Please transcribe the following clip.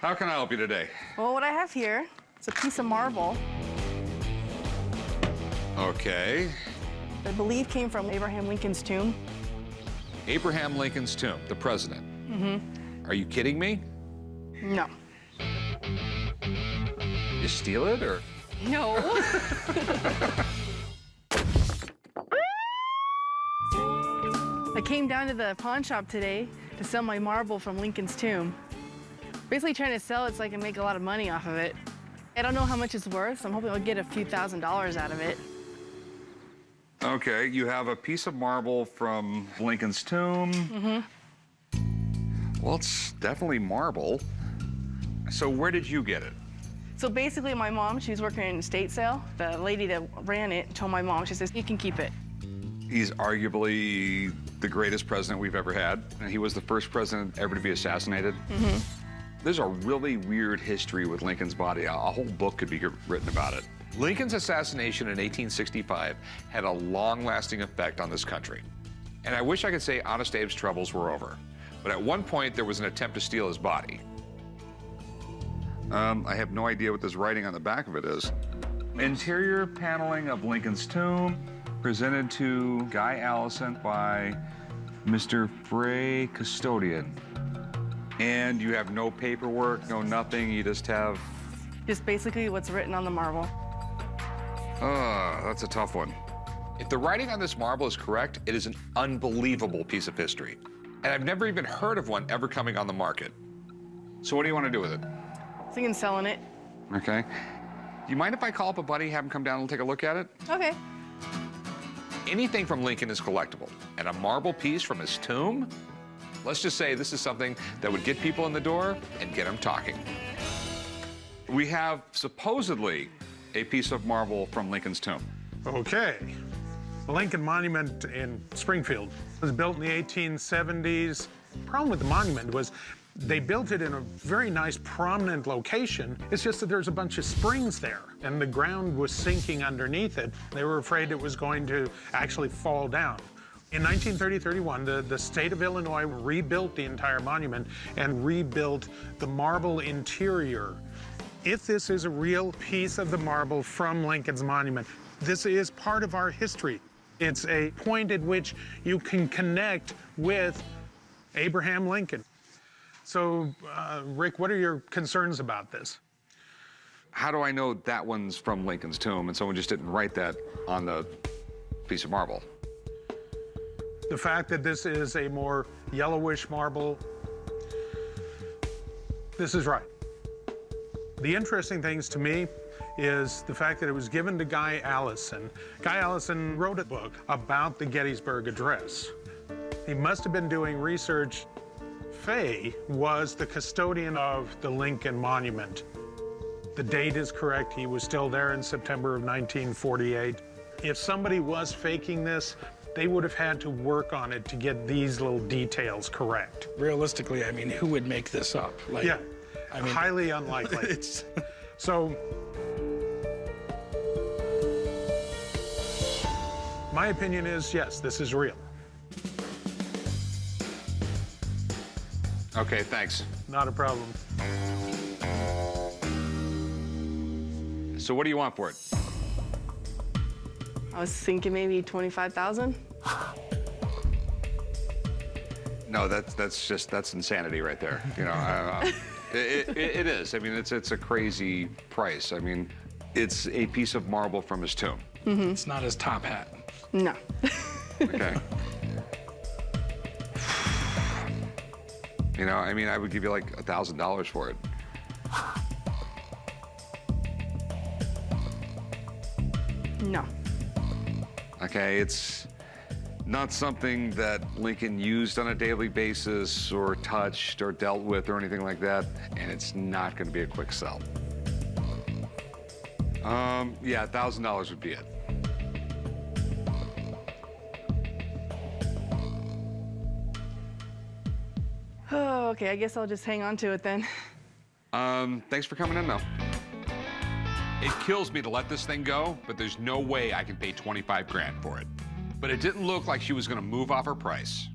How can I help you today? Well, what I have here is a piece of marble Okay. that I believe came from Abraham Lincoln's tomb. Abraham Lincoln's tomb, the president. Mm-hmm. Are you kidding me? No. You steal it, or? No. I came down to the pawn shop today to sell my marble from Lincoln's tomb. Basically trying to sell it so I can make a lot of money off of it. I don't know how much it's worth, so I'm hoping I'll get a few $1,000s out of it. Okay, you have a piece of marble from Lincoln's tomb. Mm-hmm. Well, it's definitely marble. So where did you get it? So basically my mom, she was working in an estate sale. The lady that ran it told my mom, she says, you can keep it. He's arguably the greatest president we've ever had, and he was the first president ever to be assassinated. Mm-hmm. There's a really weird history with Lincoln's body. A whole book could be written about it. Lincoln's assassination in 1865 had a long-lasting effect on this country. And I wish I could say Honest Abe's troubles were over. But at one point, there was an attempt to steal his body. I have no idea what this writing on the back of it is. Interior paneling of Lincoln's tomb, presented to Guy Allison by Mr. Frey Custodian. And you have no paperwork, no nothing, you just have... Just basically what's written on the marble. That's a tough one. If the writing on this marble is correct, it is an unbelievable piece of history. And I've never even heard of one ever coming on the market. So what do you want to do with it? Thinking selling it. Okay. Do you mind if I call up a buddy, have him come down and take a look at it? Okay. Anything from Lincoln is collectible. And a marble piece from his tomb? Let's just say this is something that would get people in the door and get them talking. We have supposedly a piece of marble from Lincoln's tomb. Okay. The Lincoln Monument in Springfield was built in the 1870s. The problem with the monument was they built it in a very nice, prominent location. It's just that there's a bunch of springs there, and the ground was sinking underneath it. They were afraid it was going to actually fall down. In 1930-31, the state of Illinois rebuilt the entire monument and rebuilt the marble interior. If this is a real piece of the marble from Lincoln's monument, this is part of our history. It's a point at which you can connect with Abraham Lincoln. So, Rick, what are your concerns about this? How do I know that one's from Lincoln's tomb and someone just didn't write that on the piece of marble? The fact that this is a more yellowish marble, this is right. The interesting things to me is the fact that it was given to Guy Allison. Guy Allison wrote a book about the Gettysburg Address. He must have been doing research. Fay was the custodian of the Lincoln Monument. The date is correct. He was still there in September of 1948. If somebody was faking this, they would have had to work on it to get these little details correct. Realistically, I mean, who would make this up? Like, Yeah, I mean, highly unlikely. So, my opinion is, yes, this is real. Okay, thanks. Not a problem. So what do you want for it? I was thinking maybe 25,000. No, that's insanity right there. You know, it is. I mean, it's a crazy price. I mean, it's a piece of marble from his tomb. Mm-hmm. it's not his top hat. No. Okay. You know, I mean, I would give you like $1,000 for it. No. Okay, it's not something that Lincoln used on a daily basis or touched or dealt with or anything like that, and it's not going to be a quick sell. Yeah, $1,000 would be it. Oh, okay, I guess I'll just hang on to it then. Thanks for coming in, though. It kills me to let this thing go, but there's no way I can pay 25 grand for it. But it didn't look like she was gonna move off her price.